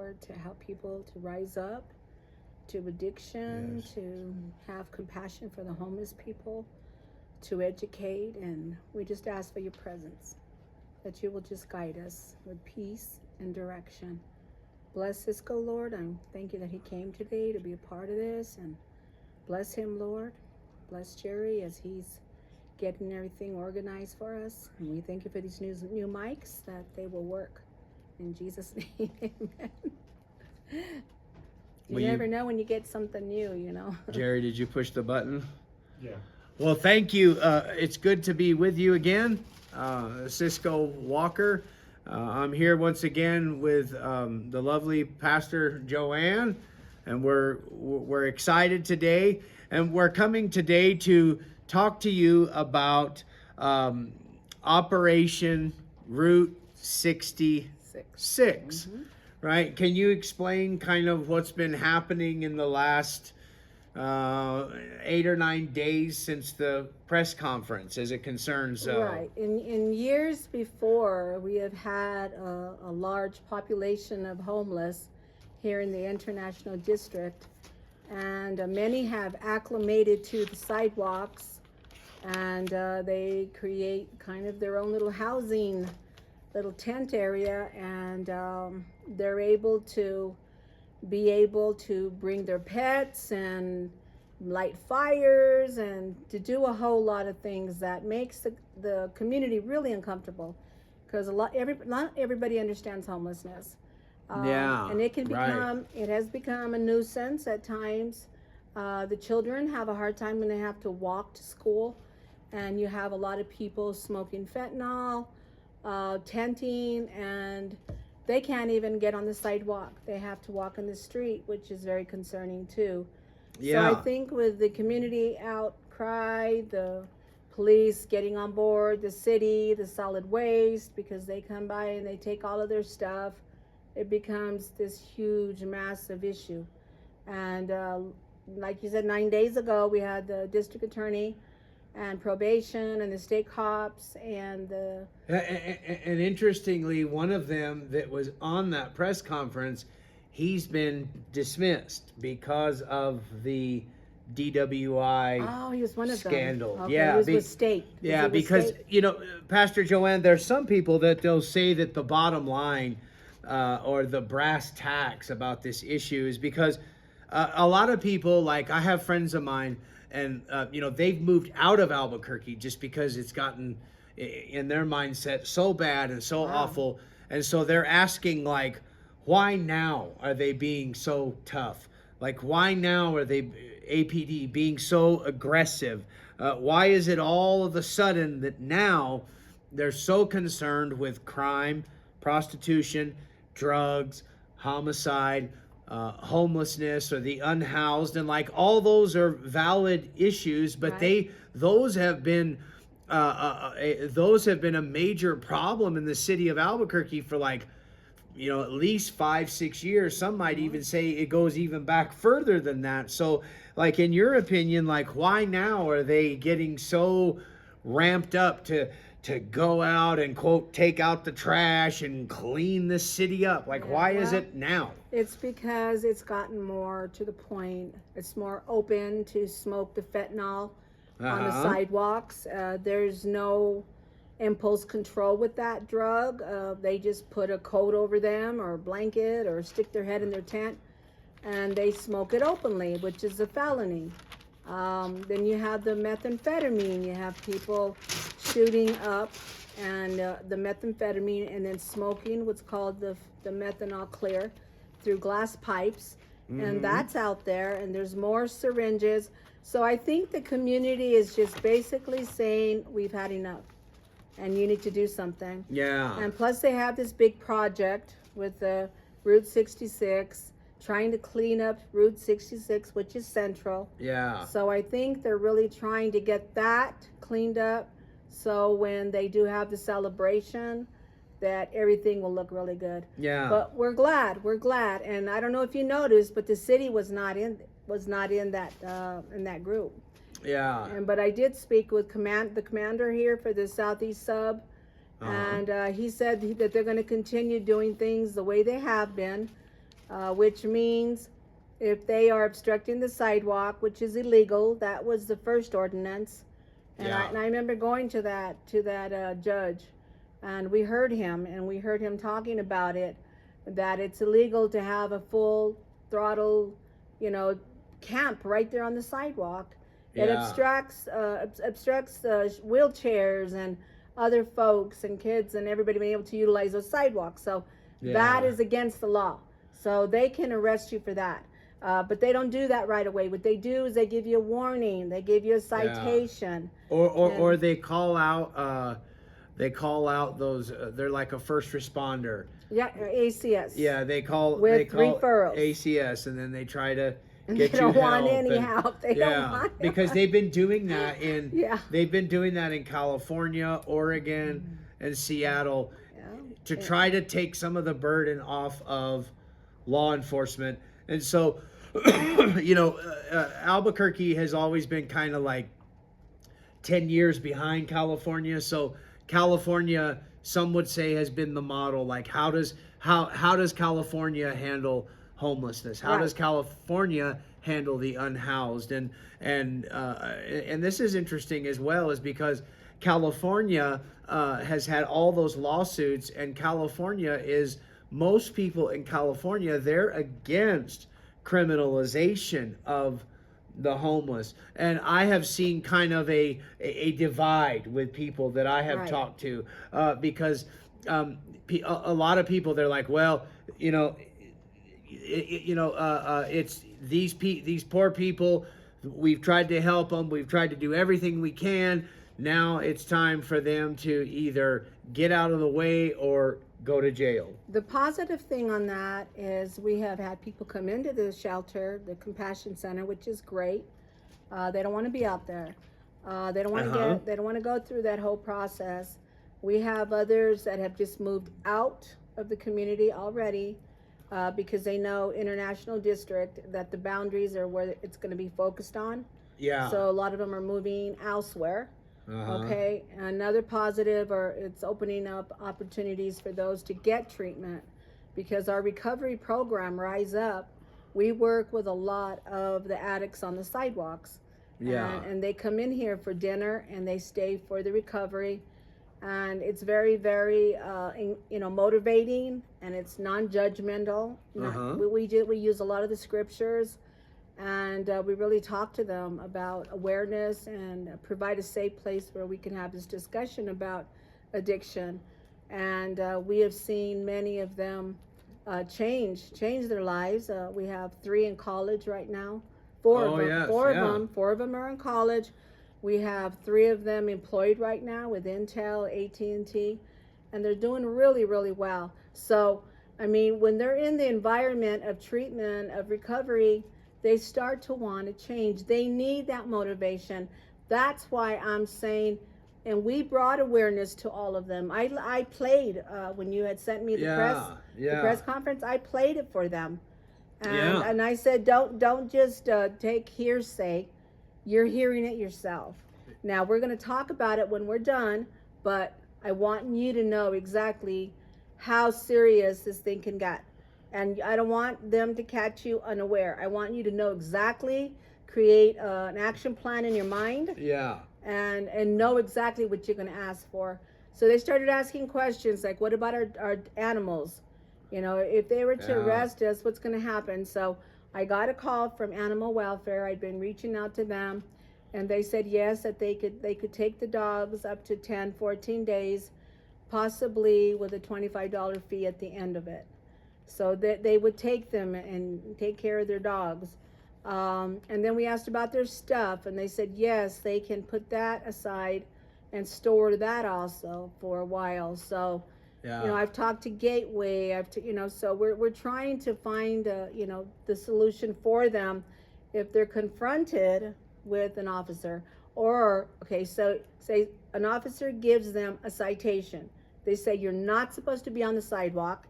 Lord, to help people to rise up to addiction, Yes. to have compassion for the homeless people, to educate. And we just ask for your presence, that you will just guide us with peace and direction. Bless Cisco, Lord. I thank you that he came today to be a part of this. And bless him, Lord. Bless Jerry as he's getting everything organized for us. And we thank you for these new mics, that they will work. In Jesus' name, amen. You never know when you get something new, you know. Jerry, did you push the button? Yeah. Well, thank you. It's good to be with you again, Cisco Walker. I'm here once again with the lovely Pastor Joanne, and we're excited today, and we're coming today to talk to you about Operation Route 66. Right? Can you explain kind of what's been happening in the last 8 or 9 days since the press conference as it concerns Right. In years before, we have had a large population of homeless here in the International District, and many have acclimated to the sidewalks, and they create kind of their own little housing, little tent area, and they're able to bring their pets and light fires and to do a whole lot of things that makes the community really uncomfortable, because not everybody understands homelessness. And it can become, it has become a nuisance at times. The children have a hard time when they have to walk to school, and you have a lot of people smoking fentanyl, tenting, and they can't even get on the sidewalk. They have to walk in the street, which is very concerning too. Yeah. So I think with the community outcry, the police getting on board, the city, the solid waste, because they come by and they take all of their stuff, it becomes this huge, massive issue. And like you said, 9 days ago, we had the district attorney and probation and the state cops and the... And interestingly, one of them that was on that press conference, he's been dismissed because of the DWI Oh, he was one of scandal. them. Okay, Yeah, he was with state. Yeah, because, you know, Pastor Joanne, there's some people that they'll say that the bottom line or the brass tacks about this issue is because a lot of people, like I have friends of mine, and you know, they've moved out of Albuquerque just because it's gotten in their mindset so bad and so awful, and so they're asking, like, why now are they being so tough? Like, why now are they APD being so aggressive? Why is it all of a sudden that now they're so concerned with crime, prostitution, drugs, homicide, homelessness, or the unhoused? And like, all those are valid issues, but Right. those have been a major problem in the city of Albuquerque for, like, you know, at least 5-6 years. Some might even say it goes even back further than that. So, like, in your opinion, like, why now are they getting so ramped up to go out and, quote, take out the trash and clean this city up? Like, why is it now? It's because it's gotten more to the point. It's more open to smoke the fentanyl on the sidewalks. There's no impulse control with that drug. They just put a coat over them or a blanket or stick their head in their tent and they smoke it openly, which is a felony. Then you have the methamphetamine. You have people shooting up and the methamphetamine, and then smoking what's called the methanol clear through glass pipes. And that's out there, and there's more syringes. So I think the community is just basically saying, we've had enough and you need to do something. Yeah. And plus they have this big project with the Route 66, trying to clean up Route 66, which is central. Yeah. So I think they're really trying to get that cleaned up, so when they do have the celebration, that everything will look really good. Yeah. But we're glad. And I don't know if you noticed, but the city was not in that group. Yeah. But I did speak with the commander here for the Southeast Sub, and he said that they're going to continue doing things the way they have been. which means if they are obstructing the sidewalk, which is illegal, that was the first ordinance. And, Yeah. I remember going to that judge, and we heard him talking about it, that it's illegal to have a full throttle, camp right there on the sidewalk. It Yeah. obstructs wheelchairs and other folks and kids and everybody being able to utilize those sidewalks. So that Yeah. is against the law. So they can arrest you for that. But they don't do that right away. What they do is they give you a warning. They give you a citation. Or they call out those they're like a first responder. Yeah, ACS. Yeah, they call With referrals. ACS, and then they try to And get they you don't want help any and- help. They don't want because they've been doing that in Yeah. they've been doing that in California, Oregon, and Seattle Yeah. to try to take some of the burden off of law enforcement. And so, Albuquerque has always been kind of like 10 years behind California. So California, some would say, has been the model. Like, how does California handle homelessness? How Right. does California handle the unhoused? And this is interesting as well, is because California has had all those lawsuits, and most people in California, they're against criminalization of the homeless. And I have seen kind of a divide with people that I have Right. talked to, because a lot of people, they're like, well, it's these poor people. We've tried to help them. We've tried to do everything we can. Now it's time for them to either get out of the way or go to jail. The positive thing on that is we have had people come into the shelter, the Compassion Center, which is great. They don't want to be out there. They don't want to They don't want to go through that whole process. We have others that have just moved out of the community already, because they know International District, that the boundaries are where it's going to be focused on. Yeah. So a lot of them are moving elsewhere. Okay, another positive, or it's opening up opportunities for those to get treatment, because our recovery program, Rise Up, we work with a lot of the addicts on the sidewalks. Yeah. And they come in here for dinner and they stay for the recovery, and it's very, very motivating, and it's non-judgmental. We use a lot of the scriptures. And we really talk to them about awareness and provide a safe place where we can have this discussion about addiction. And we have seen many of them change their lives. We have 3 in college right now. Four of them are in college. We have 3 of them employed right now with Intel, AT&T, and they're doing really, really well. So, I mean, when they're in the environment of treatment, of recovery, they start to want to change. They need that motivation. That's why I'm saying, and we brought awareness to all of them. I played when you had sent me the press conference. I played it for them, and I said, don't just take hearsay. You're hearing it yourself. Now we're going to talk about it when we're done, but I want you to know exactly how serious this thing can get. And I don't want them to catch you unaware. I want you to know exactly, create an action plan in your mind. Yeah. And know exactly what you're going to ask for. So they started asking questions like, what about our animals? If they were to arrest us, what's going to happen? So I got a call from Animal Welfare. I'd been reaching out to them, and they said yes, that they could take the dogs up to 10, 14 days, possibly with a $25 fee at the end of it. So that they would take them and take care of their dogs. And then we asked about their stuff, and they said yes, they can put that aside and store that also for a while. So, I've talked to Gateway. So we're trying to find the solution for them if they're confronted with an officer. Or so say an officer gives them a citation. They say you're not supposed to be on the sidewalk.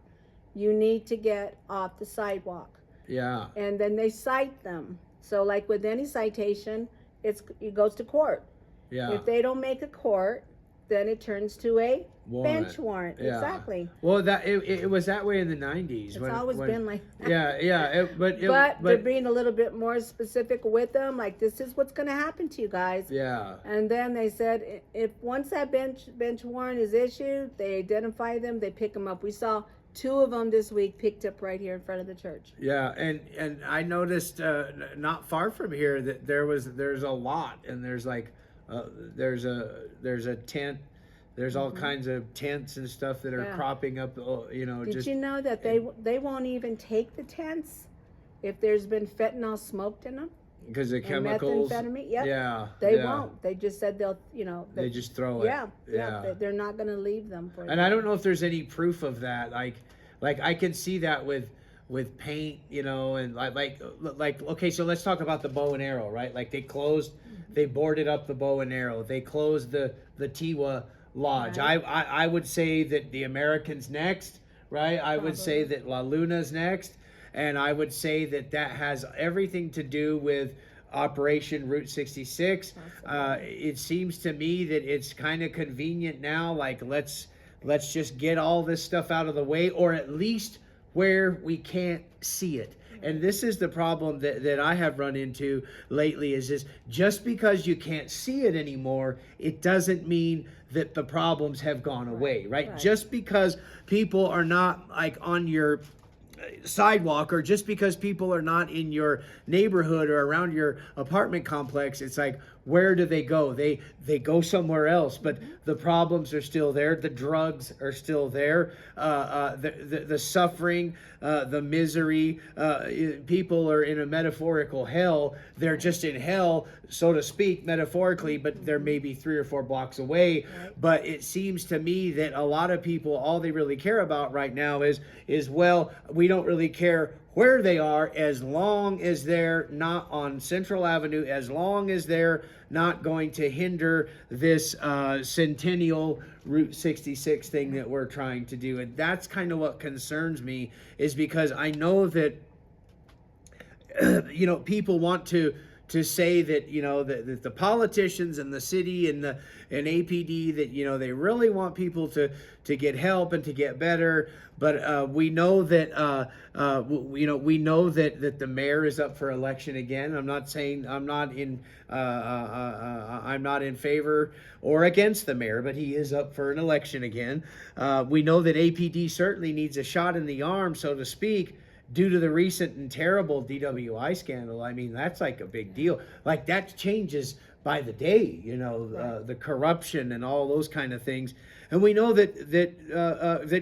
You need to get off the sidewalk. Yeah. And then they cite them. So like with any citation, it goes to court. Yeah. If they don't make a court, then it turns to a bench warrant. Yeah. Exactly. Well, that it was that way in the 90s. It's always been like that. Yeah. But they're being a little bit more specific with them. Like, this is what's going to happen to you guys. Yeah. And then they said, if once that bench warrant is issued, they identify them, they pick them up. We saw 2 of them this week picked up right here in front of the church. Yeah, and I noticed not far from here that there's a lot, and there's like there's a tent. There's all kinds of tents and stuff that are cropping up. You know, Did you know that they won't even take the tents if there's been fentanyl smoked in them? Because the chemicals. Methamphetamine. Yep. Yeah. They won't. They just said they'll. They just throw it. Yeah. They're not going to leave them for. And I don't know if there's any proof of that. Like I can see that with paint, and like okay, so let's talk about the bow and arrow, right? Like they boarded up the bow and arrow. They closed the Tiwa Lodge. Right. I would say that the American's next, right? I would say that La Luna's next, and I would say that has everything to do with Operation Route 66. It seems to me that it's kind of convenient now. Like let's just get all this stuff out of the way, or at least where we can't see it. And this is the problem that I have run into lately is just because you can't see it anymore, it doesn't mean that the problems have gone away, right? Just because people are not like on your sidewalk, or just because people are not in your neighborhood or around your apartment complex, it's like, where do they go? They go somewhere else, but the problems are still there. The drugs are still there. The suffering, the misery. People are in a metaphorical hell. They're just in hell, so to speak, metaphorically, but they're maybe 3 or 4 blocks away. But it seems to me that a lot of people, all they really care about right now is well, we don't really care where they are, as long as they're not on Central Avenue, as long as they're not going to hinder this centennial Route 66 thing that we're trying to do. And that's kind of what concerns me, is because I know that people want to say that that the politicians and the city and APD, that they really want people to get help and to get better, but we know that we know that the mayor is up for election again. I'm not saying I'm not in favor or against the mayor, but he is up for an election again. We know that APD certainly needs a shot in the arm, so to speak, due to the recent and terrible DWI scandal. I mean, that's like a big deal. Like, that changes by the day, the corruption and all those kind of things. And we know that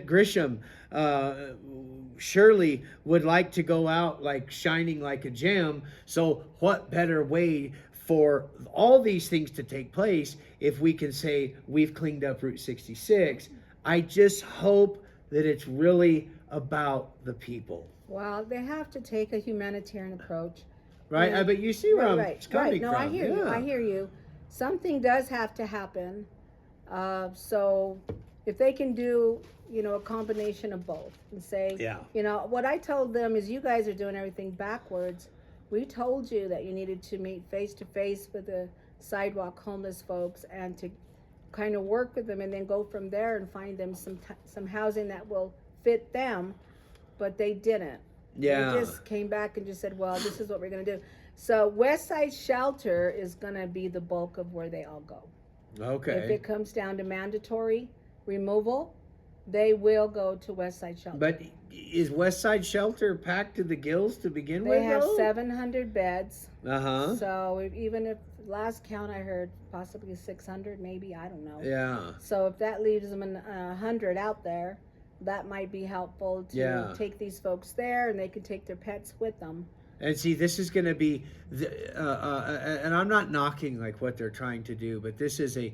Grisham surely would like to go out like shining like a gem. So what better way for all these things to take place if we can say we've cleaned up Route 66? I just hope that it's really about the people. Well, they have to take a humanitarian approach. Right, but you see where I'm coming from. No, I hear you. I hear you. Something does have to happen. So if they can do, a combination of both and say, what I told them is, you guys are doing everything backwards. We told you that you needed to meet face to face with the sidewalk homeless folks and to kind of work with them, and then go from there and find them some housing that will fit them. But they didn't. Yeah. They just came back and just said, well, this is what we're going to do. So West Side Shelter is going to be the bulk of where they all go. Okay. If it comes down to mandatory removal, they will go to West Side Shelter. But is West Side Shelter packed to the gills to begin with? They have 700 beds. Uh-huh. So even if last count I heard possibly 600, maybe, I don't know. Yeah. So if that leaves them 100 out there, that might be helpful to take these folks there, and they can take their pets with them. And see, this is going to be, and I'm not knocking like what they're trying to do, but this is a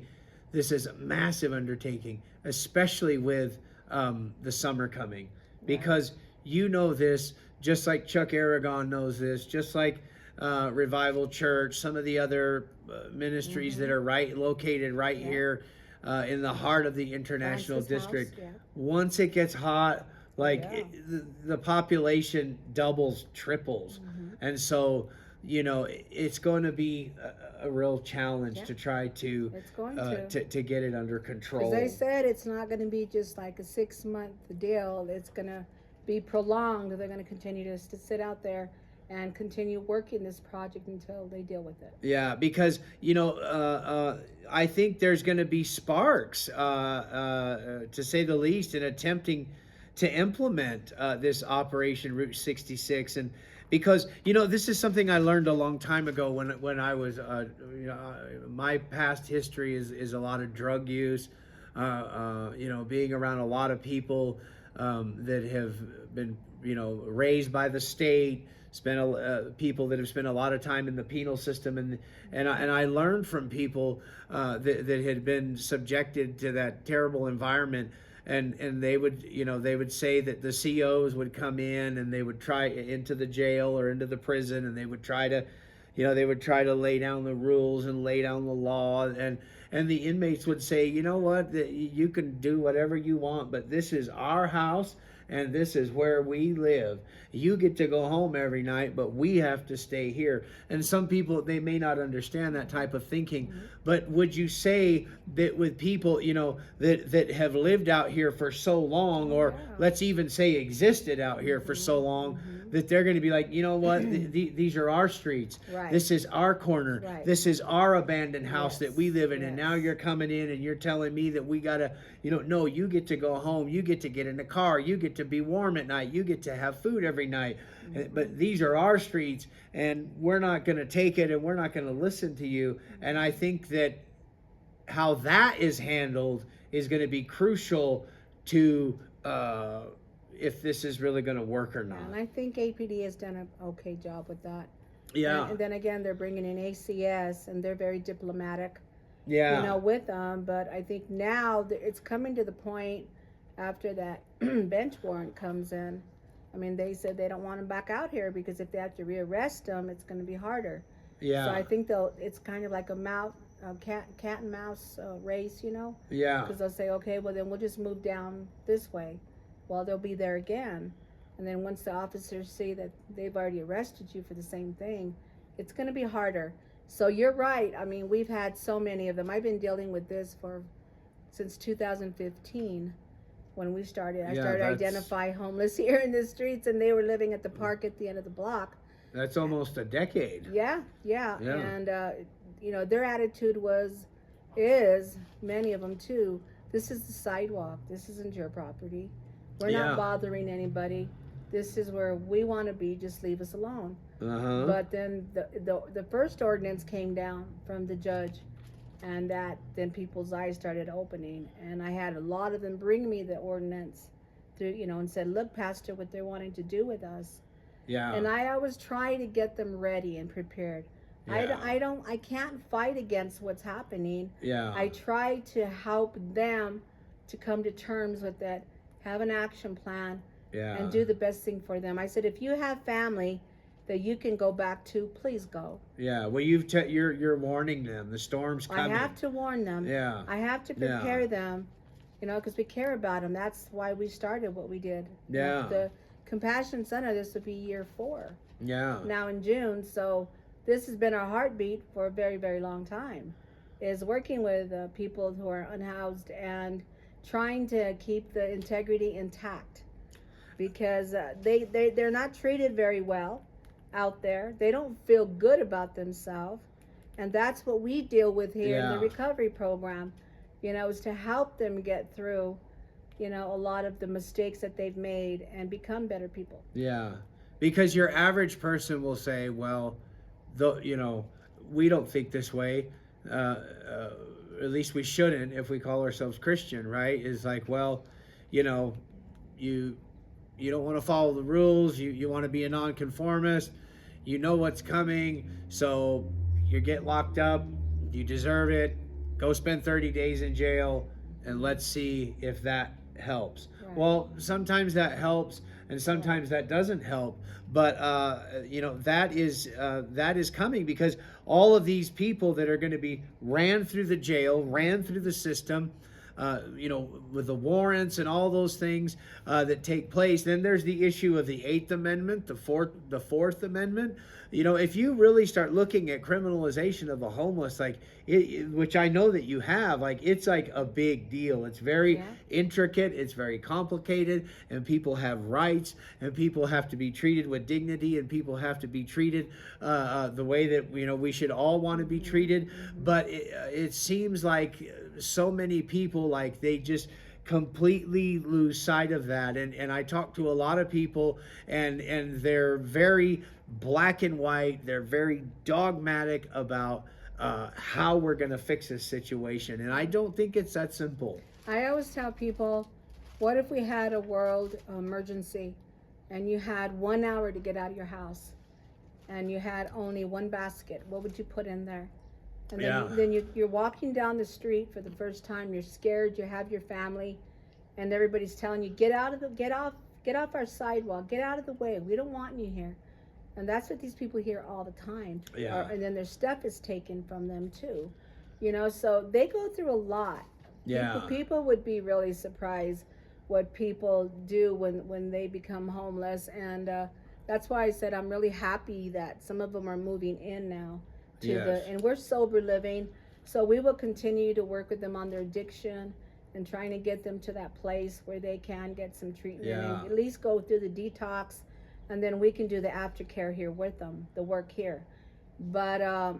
massive undertaking, especially with the summer coming, because this, just like Chuck Aragon knows this, just like Revival Church, some of the other ministries that are located right here in the heart of the International District. Once it gets hot, the population doubles, triples. And so, it's going to be a real challenge Yeah. to try to It's going to. to get it under control. As I said, it's not going to be just like a 6 month deal. It's going to be prolonged. They're going to continue to sit out there and continue working this project until they deal with it. Yeah, because I think there's going to be sparks, to say the least, in attempting to implement this Operation Route 66, and because this is something I learned a long time ago when I was my past history is a lot of drug use, being around a lot of people that have been raised by the state, people that have spent a lot of time in the penal system, and I learned from people that had been subjected to that terrible environment, and they would say that the COs would come in and they would try into the jail or into the prison, and they would try to lay down the rules and lay down the law, and the inmates would say, you know what, you can do whatever you want, but this is our house and this is where we live. You get to go home every night, but we have to stay here. And some people, they may not understand that type of thinking, but would you say that with people, that have lived out here for so long, or let's even say existed out here for so long, that they're going to be like, you know what, these are our streets. Right. This is our corner. Right. This is our abandoned house Yes. that we live in. And Yes. now you're coming in and you're telling me that we got to, no, you get to go home. You get to get in the car. You get to be warm at night. You get to have food every night. But these are our streets, and we're not going to take it, and we're not going to listen to you. And I think that how that is handled is going to be crucial to if this is really going to work or not. And I think APD has done an okay job with that. Yeah. And then again, they're bringing in ACS, and they're very diplomatic, Yeah. with them. But I think now it's coming to the point after that bench warrant comes in. I mean, they said they don't want them back out here because if they have to rearrest them, it's going to be harder. Yeah. So I think it's kind of like a cat and mouse race, Yeah. because they'll say, okay, well then we'll just move down this way. Well, they'll be there again. And then once the officers see that they've already arrested you for the same thing, it's going to be harder. So you're right. I mean, we've had so many of them. I've been dealing with this since 2015 when we started. I started to identify homeless here in the streets, and they were living at the park at the end of the block. That's almost a decade. Yeah. Yeah. And, their attitude is, many of them too, this is the sidewalk. This isn't your property. We're not bothering anybody. This is where we want to be. Just leave us alone. Uh-huh. But then the first ordinance came down from the judge, and then people's eyes started opening. And I had a lot of them bring me the ordinance and said, look, Pastor, what they're wanting to do with us. Yeah. And I always try to get them ready and prepared. Yeah. I can't fight against what's happening. Yeah. I try to help them to come to terms with that, have an action plan, Yeah. and do the best thing for them. I said, if you have family that you can go back to, please go. Yeah. Well, you're warning them. The storm's coming. I have to warn them. Yeah. I have to prepare them, because we care about them. That's why we started what we did. Yeah. The Compassion Center, this would be year 4 Yeah. now in June. So this has been our heartbeat for a very, very long time, is working with people who are unhoused and trying to keep the integrity intact, because they're not treated very well out there. They don't feel good about themselves, and that's what we deal with here in the recovery program, is to help them get through a lot of the mistakes that they've made and become better people. Yeah. Because your average person will say, well, we don't think this way. At least we shouldn't if we call ourselves Christian, right? Is like, well, you don't want to follow the rules. You want to be a nonconformist. You know what's coming, so you get locked up. You deserve it. Go spend 30 days in jail, and let's see if that helps. Right. Well, sometimes that helps, and sometimes that doesn't help. But that is coming, because all of these people that are going to be ran through the jail, ran through the system, with the warrants and all those things that take place. Then there's the issue of the Eighth Amendment, the Fourth Amendment. If you really start looking at criminalization of the homeless, like which I know that you have, like it's like a big deal. It's very intricate. It's very complicated, and people have rights, and people have to be treated with dignity, and people have to be treated the way that we should all want to be treated. But it seems like so many people, like they just completely lose sight of that. And I talk to a lot of people, and they're very black and white. They're very dogmatic about how we're going to fix this situation. And I don't think it's that simple. I always tell people, what if we had a world emergency and you had 1 hour to get out of your house and you had only one basket? What would you put in there? And then you're walking down the street for the first time. You're scared. You have your family, and everybody's telling you, get off our sidewalk, get out of the way. We don't want you here. And that's what these people hear all the time. Yeah. And then their stuff is taken from them too. So they go through a lot. Yeah. People would be really surprised what people do when they become homeless. And that's why I said I'm really happy that some of them are moving in now. And we're sober living. So we will continue to work with them on their addiction and trying to get them to that place where they can get some treatment and at least go through the detox. And then we can do the aftercare here with them, the work here. But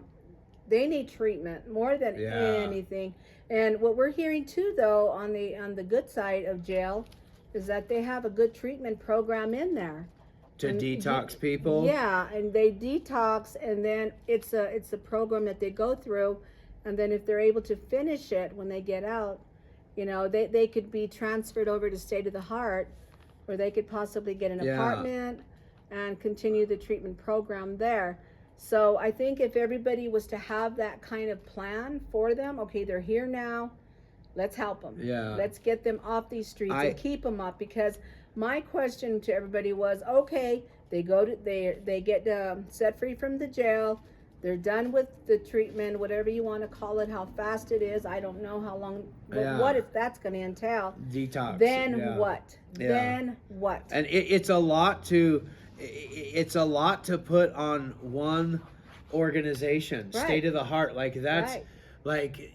they need treatment more than anything. And what we're hearing too, though, on the good side of jail, is that they have a good treatment program in there to detox people. Yeah, and they detox, and then it's a program that they go through, and then if they're able to finish it when they get out, they could be transferred over to State of the Heart, where they could possibly get an apartment and continue the treatment program there. So I think if everybody was to have that kind of plan for them, okay, they're here now, let's help them. Yeah. Let's get them off these streets and keep them up. Because my question to everybody was, okay, they get set free from the jail. They're done with the treatment, whatever you want to call it, how fast it is. I don't know how long, what if that's going to entail. Detox. Then what? Yeah. Then what? And it's a lot to put on one organization. Right. State of the Heart, like that's Right. like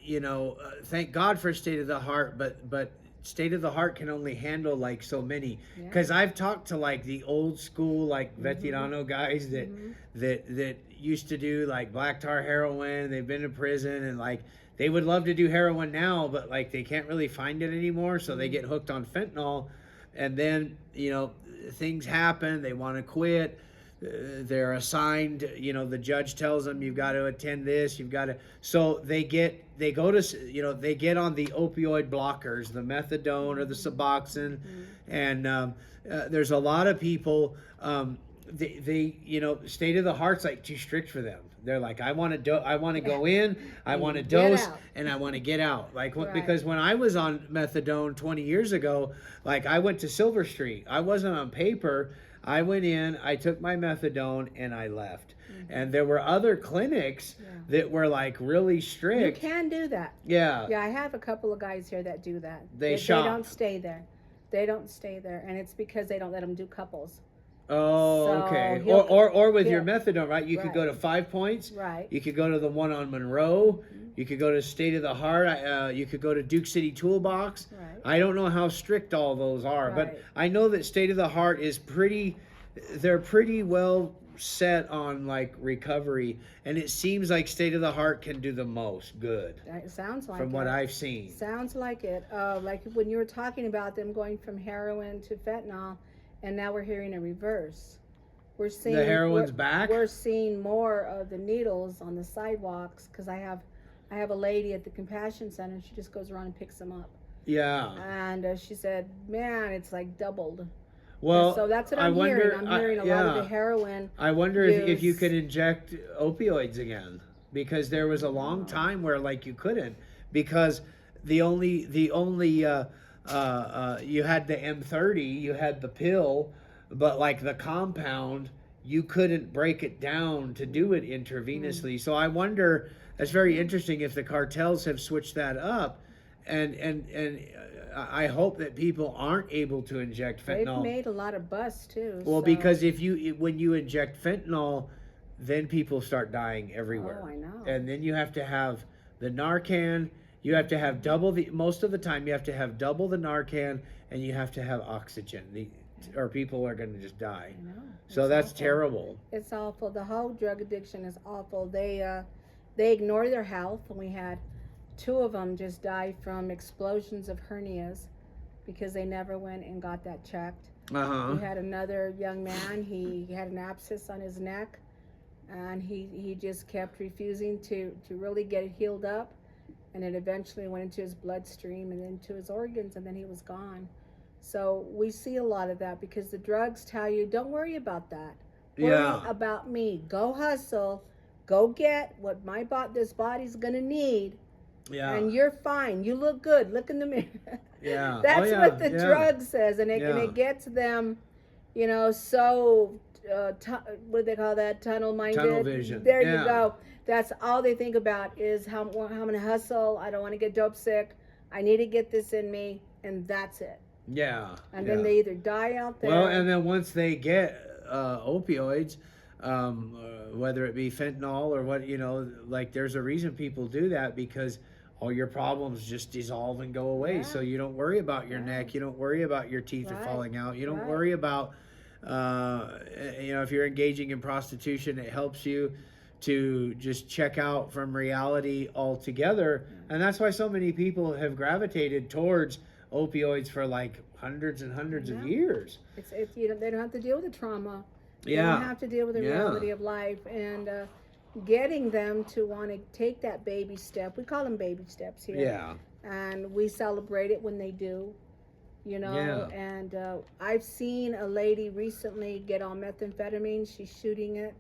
thank God for State of the Heart, but State of the Heart can only handle like so many. Because I've talked to like the old school like veterano guys that used to do like black tar heroin. They've been to prison, and like they would love to do heroin now, but like they can't really find it anymore, so they get hooked on fentanyl. And then things happen, they want to quit, they're assigned, the judge tells them you've got to attend this, so they get on the opioid blockers, the methadone or the Suboxone. And there's a lot of people, they State of the Heart's like too strict for them. They're like, I want to go in, I want to dose, and I want to get out. Like, because when I was on methadone 20 years ago, like I went to Silver Street. I wasn't on paper. I went in, I took my methadone, and I left. And there were other clinics that were like really strict. You can do that. Yeah. Yeah, I have a couple of guys here that do that. They don't stay there. They don't stay there, and it's because they don't let them do couples. Oh, So okay. he'll- Or with your he'll- methadone, right? You could go to 5 Points. Right. You could go to the one on Monroe. You could go to State of the Heart. You could go to Duke City Toolbox. Right. I don't know how strict all those are, but Right. I know that State of the Heart is they're pretty well set on like recovery, and it seems like State of the Heart can do the most good It sounds like from what it. I've seen. Sounds like it. Like when you were talking about them going from heroin to fentanyl, and now we're hearing a reverse. We're seeing The heroin's back? We're seeing more of the needles on the sidewalks, because I have a lady at the Compassion Center. She just goes around and picks them up. Yeah. And she said, "Man, it's like doubled." Well, And so that's what I'm hearing. I'm hearing a lot of the heroin. I wonder if you use. could inject opioids again, because there was a long time where like you couldn't, because the only you had the M30, you had the pill, but like the compound, you couldn't break it down to do it intravenously. So I wonder, that's very interesting if the cartels have switched that up, and I hope that people aren't able to inject They've fentanyl. made a lot of busts too. Well, so. because when you inject fentanyl, then people start dying everywhere. Oh, I know. And then you have to have the Narcan. You have to have most of the time you have to have double the Narcan, and you have to have oxygen. Or people are going to just die. I know. So It's that's awful. terrible. It's awful. The whole drug addiction is awful. They ignore their health, and we had 2 of them just die from explosions of hernias because they never went and got that checked. Uh-huh. We had another young man. He had an abscess on his neck, and he just kept refusing to really get it healed up, and it eventually went into his bloodstream and into his organs, and then he was gone. So we see a lot of that because the drugs tell you, don't worry about that. Worry about me. Go hustle. Go get what this body's gonna need, Yeah. and you're fine. You look good. Look in the mirror. Yeah. That's what the drug says, and it gets them, so what do they call that? Tunnel minded. Tunnel vision. There you go. That's all they think about is how I'm gonna hustle. I don't want to get dope sick. I need to get this in me, and that's it. Yeah. And then they either die out there. Well, and then once they get opioids, whether it be fentanyl or what, like there's a reason people do that, because all your problems just dissolve and go away. Yeah. So you don't worry about your neck. You don't worry about your teeth are falling out. You don't worry about, if you're engaging in prostitution, it helps you to just check out from reality altogether. And that's why so many people have gravitated towards opioids for like hundreds and hundreds of years. It's they don't have to deal with the trauma. They Yeah. don't have to deal with the reality of life, and getting them to want to take that baby step. We call them baby steps here. Yeah. And we celebrate it when they do. Yeah. And I've seen a lady recently get on methamphetamine. She's shooting it,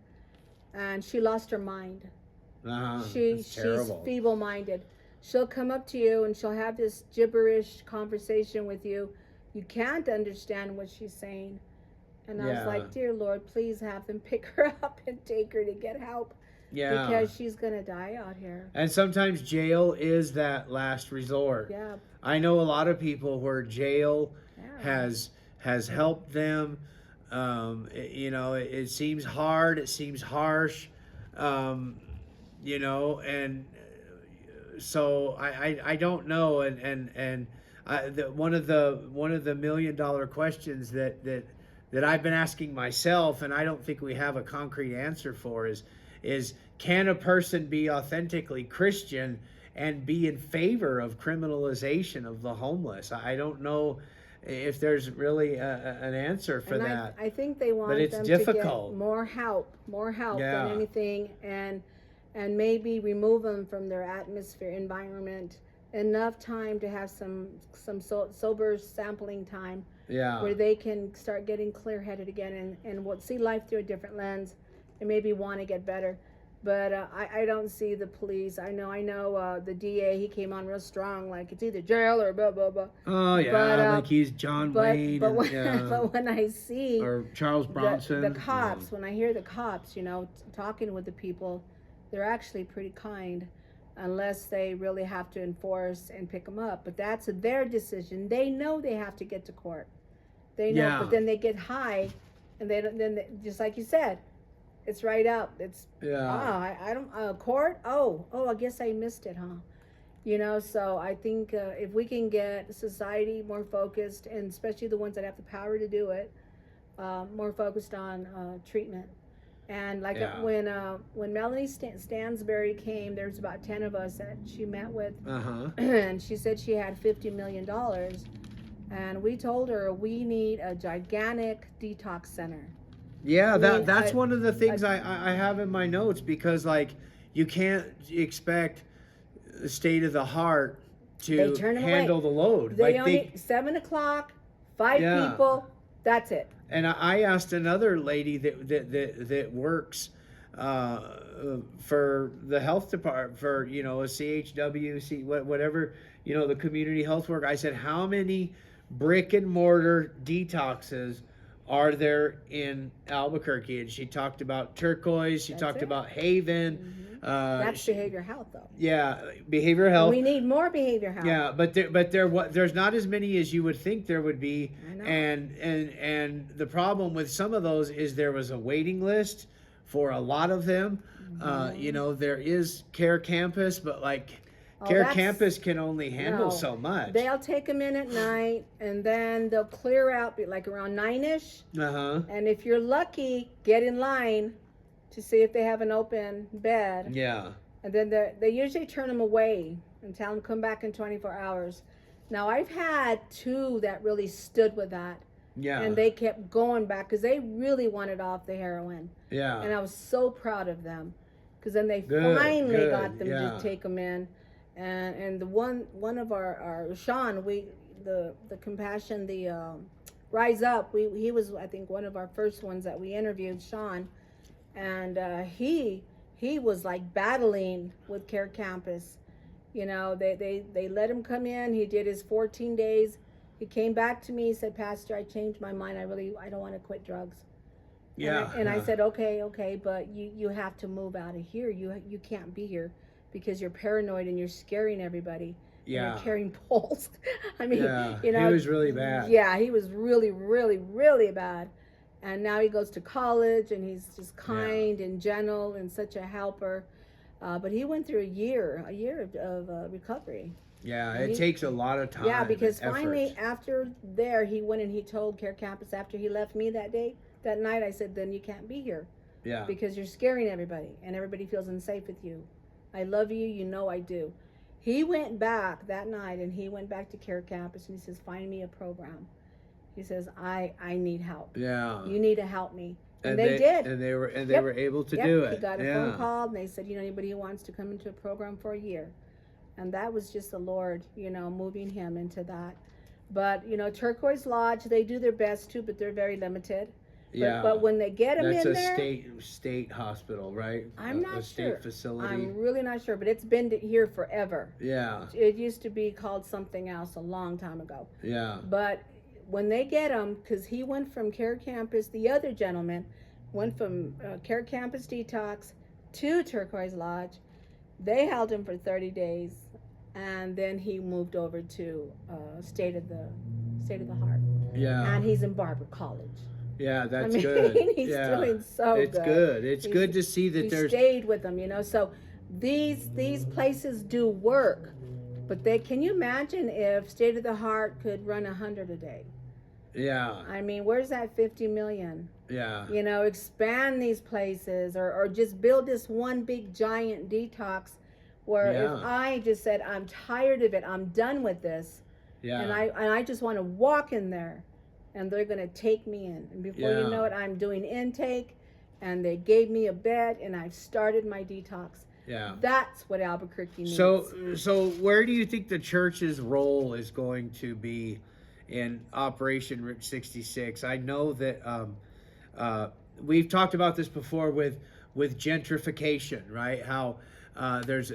and she lost her mind. She's feeble-minded. She'll come up to you and she'll have this gibberish conversation with you. You can't understand what she's saying. And I was like, dear Lord, please have them pick her up and take her to get help. Yeah. Because she's going to die out here. And sometimes jail is that last resort. Yeah. I know a lot of people where jail has helped them. It seems hard. It seems harsh. And so I don't know. One of the $1 million questions that I've been asking myself, and I don't think we have a concrete answer for, is can a person be authentically Christian and be in favor of criminalization of the homeless? I don't know if there's really an answer for that. I think they want but it's them difficult. to get more help Yeah. than anything, and maybe remove them from their atmosphere, environment, enough time to have some sober sampling time. Yeah. Where they can start getting clear-headed again and see life through a different lens and maybe want to get better. But I don't see the police. I know the DA, he came on real strong, like it's either jail or blah, blah, blah. Oh, yeah, but, like he's John Wayne. But when I see or Charles Bronson. the cops, when I hear the cops, talking with the people, they're actually pretty kind, unless they really have to enforce and pick them up. But that's their decision. They know they have to get to court. They know, but then they get high, and just like you said, it's right up. It's I don't court. Oh, I guess I missed it, huh? So I think if we can get society more focused, and especially the ones that have the power to do it, more focused on treatment. And when Melanie Stansberry came, there's about 10 of us that she met with, and she said she had $50 million, and we told her we need a gigantic detox center. Yeah, that's one of the things I have in my notes, because you can't expect the state of the heart to handle the load. They only 7 o'clock, 5 people. That's it. And I asked another lady that works for the health department, for a CHW, whatever, the community health work. I said, how many brick and mortar detoxes are there in Albuquerque? And she talked about Turquoise. She That's talked it. about Haven. That's behavior health, though. Yeah, behavioral health. We need more behavior health. Yeah, but there's not as many as you would think there would be, I know. and the problem with some of those is there was a waiting list for a lot of them. You know, there is Care Campus, but like Care that's- Campus can only handle No. so much. They'll take them in at night, and then they'll clear out like around 9ish. Uh-huh. And if you're lucky, get in line to see if they have an open bed. Yeah. And then they usually turn them away and tell them come back in 24 hours. Now, I've had 2 that really stood with that. Yeah. And they kept going back because they really wanted off the heroin. Yeah. And I was so proud of them because then they Good, finally good, got them yeah. to take them in. And the one of our Sean, the compassion, Rise Up, he was, I think, one of our first ones that we interviewed, Sean. And he was like battling with Care Campus. You know, they let him come in. He did his 14 days. He came back to me. He said, Pastor, I changed my mind. I don't want to quit drugs. Yeah. And I said, okay, but you have to move out of here. You can't be here because you're paranoid and you're scaring everybody. Yeah. And you're carrying poles. I mean, Yeah, you know, he was really bad. Yeah, he was really, really, really bad. And now he goes to college, and he's just kind and gentle and such a helper. But he went through a year of recovery. Yeah, And it takes a lot of time. Yeah, because and finally effort. after there, he went and he told Care Campus after he left me that night, I said, then you can't be here Yeah. because you're scaring everybody and everybody feels unsafe with you. I love you, you know I do. He went back that night and he went back to Care Campus and he says, find me a program. He says, I need help. Yeah. You need to help me. And they did. And they were Yep. were able to Yep, do it. He got a yeah. phone call and they said, anybody who wants to come into a program for a year. And that was just the Lord, moving him into that. But, Turquoise Lodge, they do their best too, but they're very limited. Yeah. But when they get them That's in a there, state hospital, right? I'm not a state sure. facility. I'm really not sure, but it's been here forever. Yeah. It used to be called something else a long time ago. Yeah. But when they get him, because he went from Care Campus, the other gentleman went from Care Campus Detox to Turquoise Lodge. They held him for 30 days, and then he moved over to State of the Heart. Yeah. And he's in Barber College. Yeah, that's I mean, good. he's yeah. doing so It's good. It's He's- good to see that He there's stayed with them, So these places do work, but can you imagine if State of the Heart could run 100 a day? yeah. I mean, where's that 50 million? Yeah. Expand these places or just build this one big giant detox where Yeah. if I just said, I'm tired of it, I'm done with this, Yeah. and I just want to walk in there, and they're going to take me in. And before Yeah. you know it, I'm doing intake, and they gave me a bed, and I've started my detox. Yeah. That's what Albuquerque needs. So where do you think the church's role is going to be in Operation Route 66? I know that we've talked about this before with gentrification, right? How there's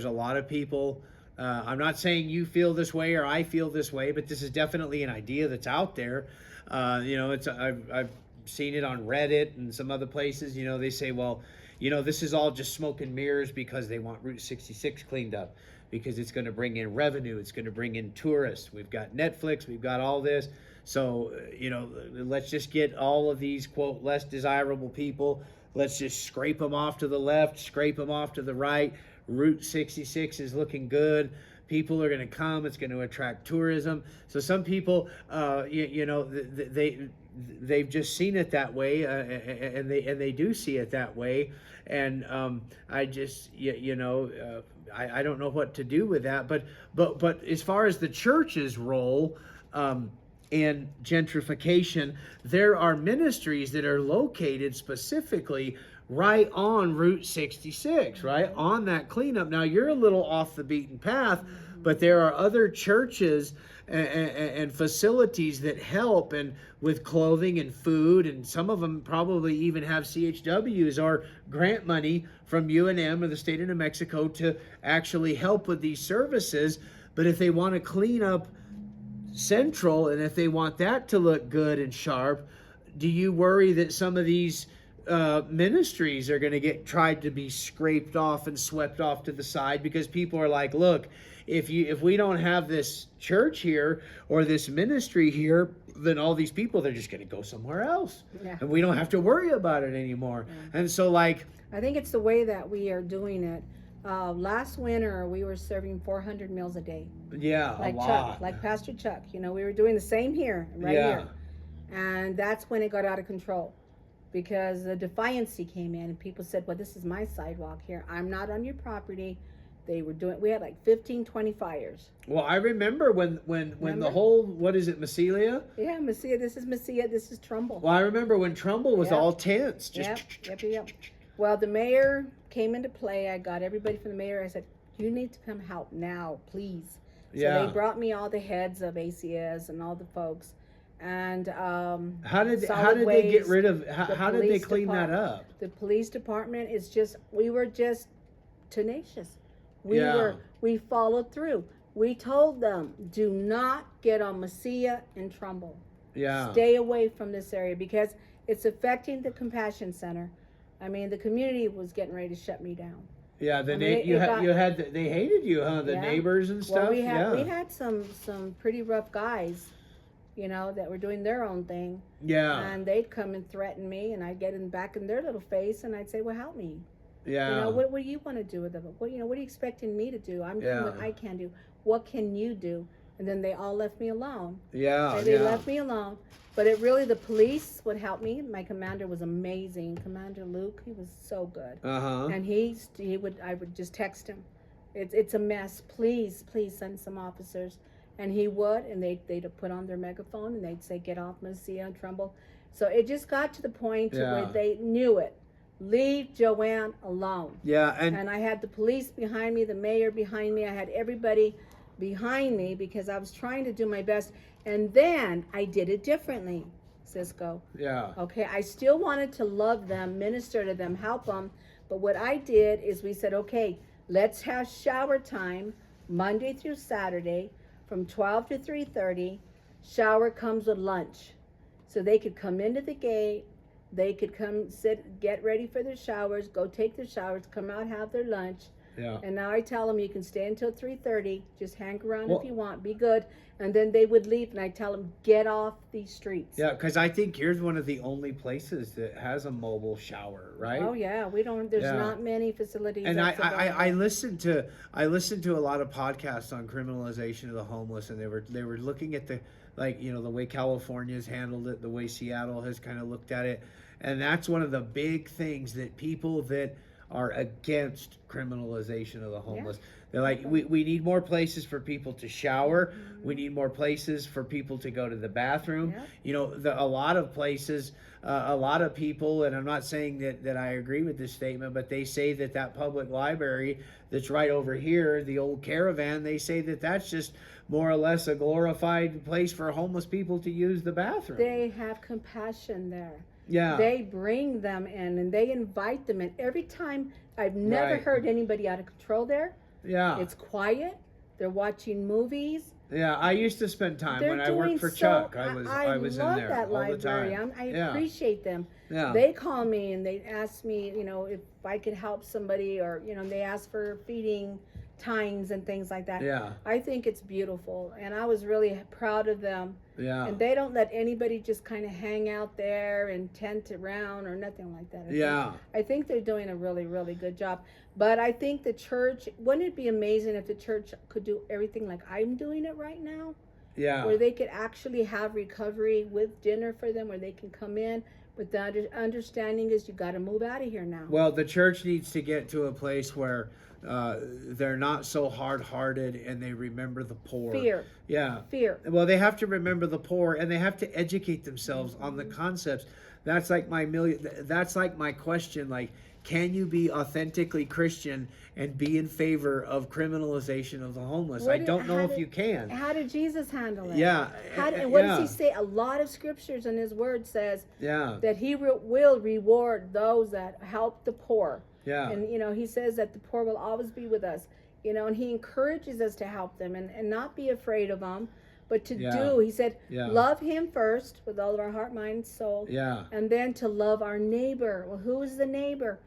a lot of people. I'm not saying you feel this way or I feel this way, but this is definitely an idea that's out there. I've seen it on Reddit and some other places. They say, well, this is all just smoke and mirrors because they want Route 66 cleaned up, because it's going to bring in revenue. It's going to bring in tourists. We've got Netflix. We've got all this. So, let's just get all of these, quote, less desirable people. Let's just scrape them off to the left, scrape them off to the right. Route 66 is looking good. People are going to come. It's going to attract tourism. So some people, they've just seen it that way, and they do see it that way. And I just, I don't know what to do with that. But as far as the church's role in gentrification, there are ministries that are located specifically right on Route 66, right on that cleanup. Now you're a little off the beaten path, but there are other churches and facilities that help, and with clothing and food, and some of them probably even have CHWs or grant money from UNM or the state of New Mexico to actually help with these services. But if they want to clean up Central, and if they want that to look good and sharp, do you worry that some of these ministries are going to get tried to be scraped off and swept off to the side because people are like, look, if we don't have this church here or this ministry here, then all these people, they're just going to go somewhere else, and we don't have to worry about it anymore. And so, like, I think it's the way that we are doing it. Last winter, we were serving 400 meals a day. Yeah, like a Chuck, lot. like Pastor Chuck. You know, we were doing the same here, right here, and that's when it got out of control. Because the defiancy came in and people said, well, this is my sidewalk here. I'm not on your property. We had like 15, 20 fires. Well, I remember when the whole, what is it, Massilia? Yeah, Messia, this is Trumbull. Well, I remember when Trumbull was all tents. Just Yep. Well, the mayor came into play. I got everybody from the mayor. I said, you need to come help now, please. So they brought me all the heads of ACS and all the folks. And how did they get rid of? How did they clean that up? The police department is we were just tenacious. We followed through. We told them, do not get on Messia and Trumbull. Yeah. Stay away from this area because it's affecting the Compassion Center. I mean, the community was getting ready to shut me down. Yeah, they hated you, huh? The neighbors and stuff. Well, we had some pretty rough guys, you know, that were doing their own thing. Yeah. And they'd come and threaten me, and I'd get back in their little face, and I'd say, well, help me. Yeah. You know, what do you want to do with them? What are you expecting me to do? I'm doing what I can do. What can you do? And then they all left me alone. Yeah. They left me alone. But the police would help me. My commander was amazing. Commander Luke, he was so good. And I would just text him. It's a mess. Please send some officers. And he would, and they'd put on their megaphone and they'd say, get off Messia and Trumbull. So it just got to the point where they knew it. Leave Joanne alone. Yeah, and I had the police behind me, the mayor behind me. I had everybody behind me because I was trying to do my best. And then I did it differently, Cisco. Yeah. Okay, I still wanted to love them, minister to them, help them. But what I did is we said, okay, let's have shower time Monday through Saturday from 12 to 3:30. Shower comes with lunch. So they could come into the gate. They could come sit, get ready for their showers, go take their showers, come out, have their lunch. Yeah. And now I tell them you can stay until 3:30. Just hang around if you want. Be good. And then they would leave, and I tell them get off these streets. Yeah, because I think here's one of the only places that has a mobile shower, right? Oh yeah, we don't. There's not many facilities. And I listened to a lot of podcasts on criminalization of the homeless, and they were looking at the the way California's handled it, the way Seattle has kind of looked at it, and that's one of the big things that people that are against criminalization of the homeless. They're like, we need more places for people to shower. We need more places for people to go to the bathroom. Yeah. You know, a lot of places, a lot of people, and I'm not saying that I agree with this statement, but they say that public library that's right over here, the old Caravan, they say that's just more or less a glorified place for homeless people to use the bathroom. They have compassion there. Yeah. They bring them in and they invite them in. Every time, I've never heard anybody out of control there. Yeah. It's quiet. They're watching movies. Yeah, I used to spend time when I worked for Chuck. I was in there that all library. the time. I appreciate them. Yeah. They call me and they ask me, if I could help somebody, or they ask for feeding times and things like that. Yeah. I think it's beautiful, and I was really proud of them. Yeah. And they don't let anybody just kind of hang out there and tent around or nothing like that. I think they're doing a really, really good job. But I think the church, wouldn't it be amazing if the church could do everything like I'm doing it right now? Yeah. Where they could actually have recovery with dinner for them, where they can come in. But the understanding is you got to move out of here now. Well, the church needs to get to a place where they're not so hard-hearted and they remember the poor. Fear. Yeah. Fear. Well, they have to remember the poor, and they have to educate themselves on the concepts. That's like my question. Like, can you be authentically Christian and be in favor of criminalization of the homeless? I don't know if you can. How did Jesus handle it? Yeah. And what does he say? A lot of scriptures in his word says that he will reward those that help the poor. Yeah. And, he says that the poor will always be with us, and he encourages us to help them and not be afraid of them, but to Yeah. do, he said, Yeah. love him first with all of our heart, mind, soul, Yeah. and then to love our neighbor. Well, who is the neighbor?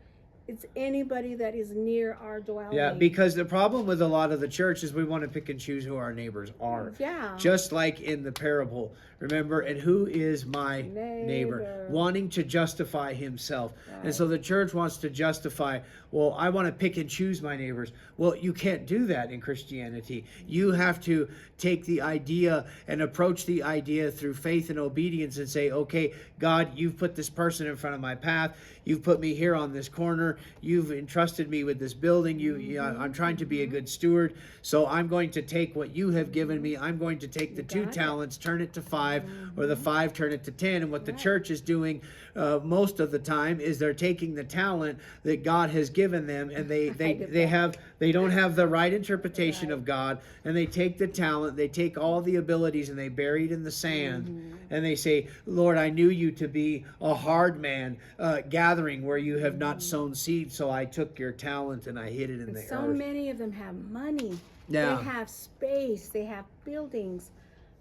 It's anybody that is near our dwelling. Yeah, because the problem with a lot of the church is we want to pick and choose who our neighbors are. Yeah. Just like in the parable, remember, and who is my neighbor? Wanting to justify himself. Right. And so the church wants to justify, well, I want to pick and choose my neighbors. Well, you can't do that in Christianity. You have to take the idea and approach the idea through faith and obedience and say, okay, God, you've put this person in front of my path. You've put me here on this corner. You've entrusted me with this building. I'm trying to be a good steward. So I'm going to take what you have given me. I'm going to take the 2 talents, turn it to 5, or the 5, turn it to 10. And what the church is doing most of the time is they're taking the talent that God has given them, and they don't have the right interpretation of God, and they take the talent, they take all the abilities, and they bury it in the sand, and they say, Lord, I knew you to be a hard man, gathering where you have not sown seed, so I took your talent and I hid it in the so earth. many of them have money. Yeah. They have space. They have buildings.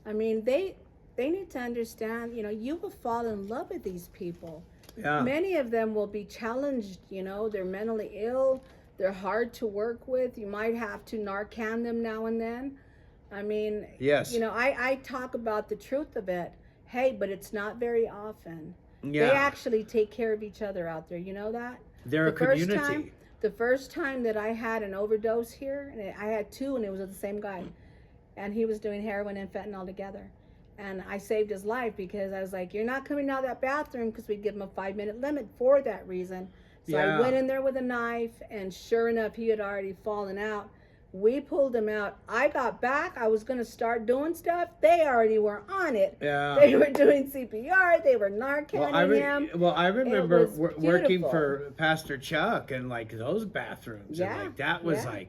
I mean, they need to understand, you will fall in love with these people. Yeah. Many of them will be challenged, they're mentally ill. They're hard to work with. You might have to Narcan them now and then. I mean, Yes. I talk about the truth of it. Hey, but it's not very often. Yeah. They actually take care of each other out there. You know that? They're a community. The first time that I had an overdose here, and I had 2, and it was with the same guy. And he was doing heroin and fentanyl together. And I saved his life because I was like, you're not coming out of that bathroom, because we give him a 5-minute limit for that reason. So Yeah. I went in there with a knife, and sure enough, he had already fallen out. We pulled him out. I got back. I was going to start doing stuff. They already were on it. Yeah. They were doing CPR. They were Narcanning him. Well, I remember was working beautiful. for Pastor Chuck, and like those bathrooms. Yeah, And like that was yeah. like,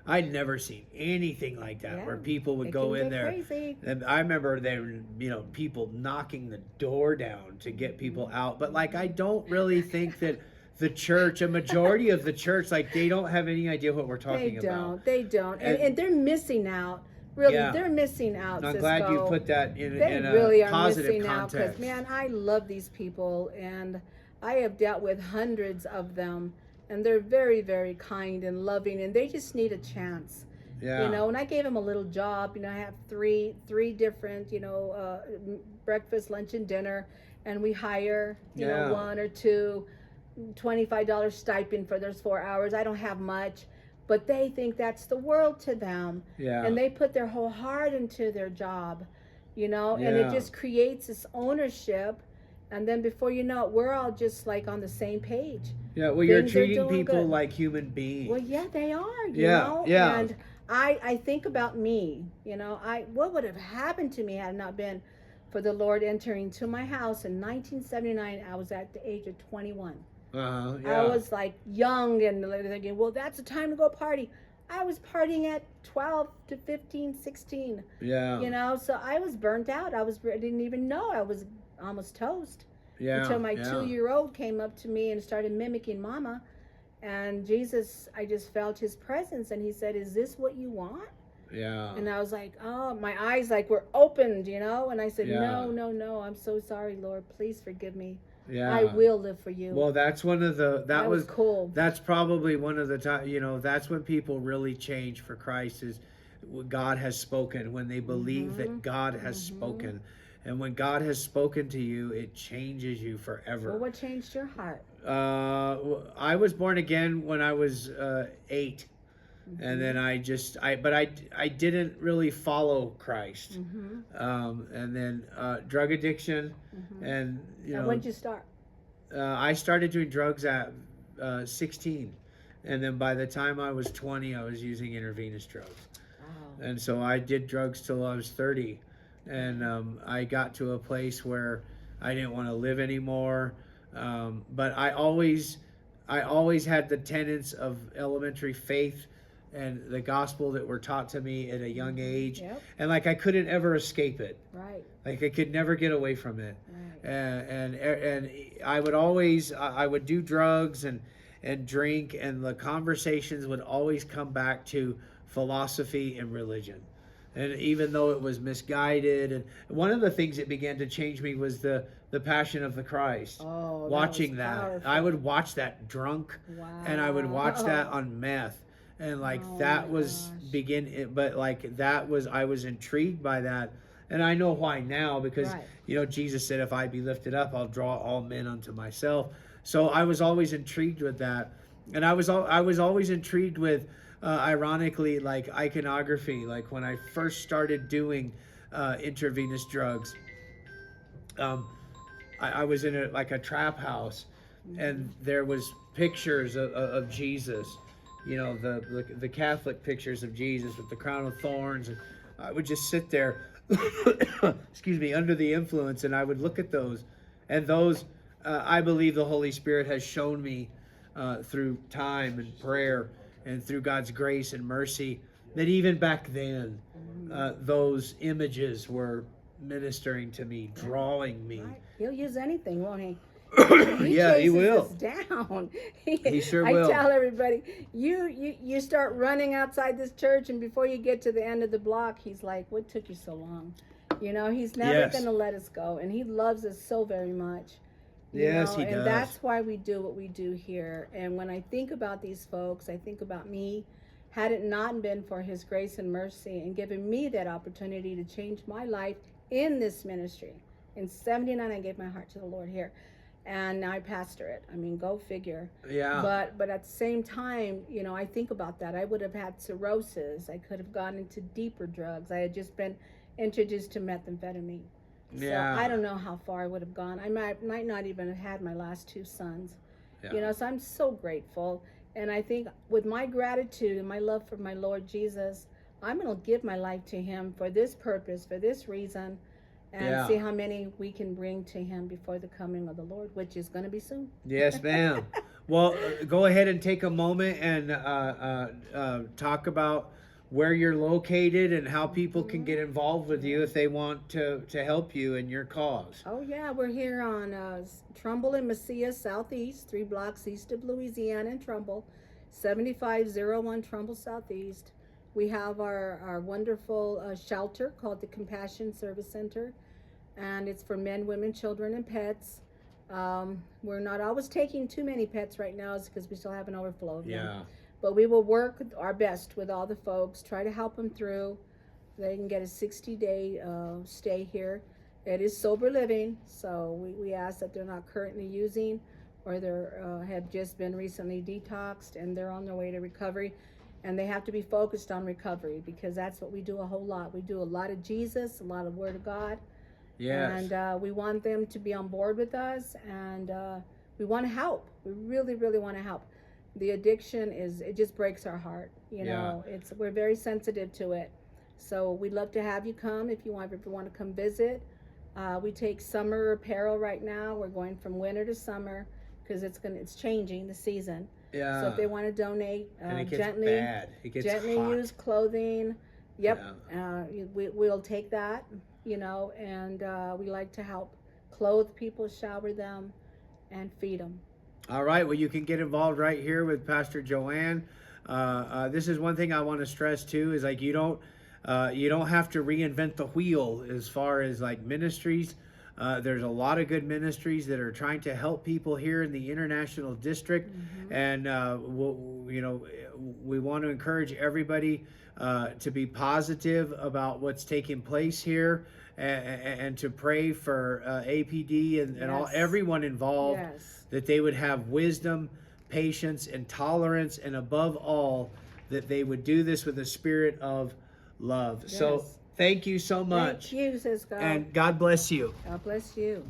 I'd never seen anything like that, Yeah, where people would it go can in get there. crazy. And I remember they were, people knocking the door down to get people out. But like, I don't really think that the church, a majority of the church, like they don't have any idea what we're talking about. They don't. And they're missing out. Really, Yeah. they're missing out. And I'm Cisco. glad you put that in They a really are positive missing out, context. because man, I love these people, and I have dealt with hundreds of them, and they're very, very kind and loving, and they just need a chance. Yeah. And I gave them a little job. I have three different, breakfast, lunch, and dinner, and we hire, Yeah. 1 or 2, $25 stipend for those 4 hours. I don't have much, but they think that's the world to them. Yeah. And they put their whole heart into their job, and Yeah. it just creates this ownership. And then before you know it, we're all just like on the same page. Yeah, well, you're Things are treating doing people good. like human beings. Well, yeah, they are, Yeah, yeah. And I think about me, what would have happened to me had it not been for the Lord entering to my house in 1979. I was at the age of 21. Yeah. I was like young and thinking, well, that's the time to go party. I was partying at 12 to 15, 16, Yeah. so I was burnt out. I didn't even know I was almost toast. Yeah. Until my yeah. 2-year-old came up to me and started mimicking Mama. And Jesus, I just felt his presence, and he said, is this what you want? Yeah. And I was like, oh, my eyes like were opened, and I said, Yeah. no, I'm so sorry, Lord, please forgive me. Yeah. I will live for you. Well, that's one of the that was cool. That's probably one of the time, that's when people really change for Christ, is when God has spoken, when they believe that God has spoken. And when God has spoken to you, it changes you forever. Well, what changed your heart? I was born again when I was 8. And then I didn't really follow Christ. And then drug addiction, and And when did you start? I started doing drugs at 16, and then by the time I was 20, I was using intravenous drugs. Wow. And so I did drugs till I was 30, and I got to a place where I didn't want to live anymore. But I always had the tenets of elementary faith and the gospel that were taught to me at a young age. Yep. And like I couldn't ever escape it. Right. Like I could never get away from it. Right. And I would do drugs and drink, and the conversations would always come back to philosophy and religion. And even though it was misguided, and one of the things that began to change me was the Passion of the Christ. Oh, Watching that was that, powerful. I would watch that drunk, and I would watch that on meth, and like Oh that my was gosh. but like that was, I was intrigued by that, and I know why now, because Right. you know, Jesus said, "If I be lifted up, I'll draw all men unto myself." So I was always intrigued with that, and I was always intrigued with, ironically, like iconography. Like when I first started doing intravenous drugs, um, I was in a trap house, and there was pictures of Jesus, you know, the Catholic pictures of Jesus with the crown of thorns, and I would just sit there, excuse me, under the influence, and I would look at those, and those, I believe the Holy Spirit has shown me, through time and prayer and through God's grace and mercy, that even back then, those images were ministering to me, drawing me. Right. He'll use anything, won't he? Yeah, he chases will. us down. He sure I will. tell everybody, you start running outside this church, and before you get to the end of the block, he's like, "What took you so long?" You know, he's never Yes. going to let us go, and he loves us so very much. You Yes, know, he and does. that's why we do what we do here. And when I think about these folks, I think about me. Had it not been for his grace and mercy and giving me that opportunity to change my life in this ministry. In 79, I gave my heart to the Lord here, and now I pastor it. I mean, go figure. Yeah. But at the same time, you know, I think about that. I would have had cirrhosis. I could have gone into deeper drugs. I had just been introduced to methamphetamine. Yeah. So I don't know how far I would have gone. I might not even have had my last two sons. Yeah. You know, so I'm so grateful. And I think with my gratitude and my love for my Lord Jesus, I'm going to give my life to him for this purpose, for this reason, and Yeah. see how many we can bring to him before the coming of the Lord, which is going to be soon. Yes, ma'am. Well, go ahead and take a moment and talk about where you're located and how people can get involved with you if they want to help you in your cause. Oh, yeah, we're here on Trumbull and Mesilla Southeast, 3 blocks east of Louisiana and Trumbull, 7501 Trumbull Southeast. We have our wonderful shelter called the Compassion Service Center, and it's for men, women, children, and pets. We're not always taking too many pets right now because we still have an overflow of them. Yeah. But we will work our best with all the folks, try to help them through. They can get a 60-day stay here. It is sober living, so we ask that they're not currently using, or they have just been recently detoxed and they're on their way to recovery. And they have to be focused on recovery, because that's what we do a whole lot. We do a lot of Jesus, a lot of Word of God. Yes. And we want them to be on board with us, and we want to help. We really, really want to help. The addiction it just breaks our heart. You know, we're very sensitive to it. So we'd love to have you come if you want to come visit. We take summer apparel right now. We're going from winter to summer because it's changing the season. Yeah. So if they want to donate, And it gets gently bad. It gets gently hot. used clothing. Yep. We'll take that, you know, and we like to help clothe people, shower them, and feed them. All right. Well, you can get involved right here with Pastor Joanne. This is one thing I want to stress too, is like you don't have to reinvent the wheel as far as like ministries. There's a lot of good ministries that are trying to help people here in the International District, and we want to encourage everybody to be positive about what's taking place here, and to pray for APD and everyone involved, that they would have wisdom, patience, and tolerance, and above all, that they would do this with a spirit of love. So thank you so much. Thank you, says God. And God bless you. God bless you.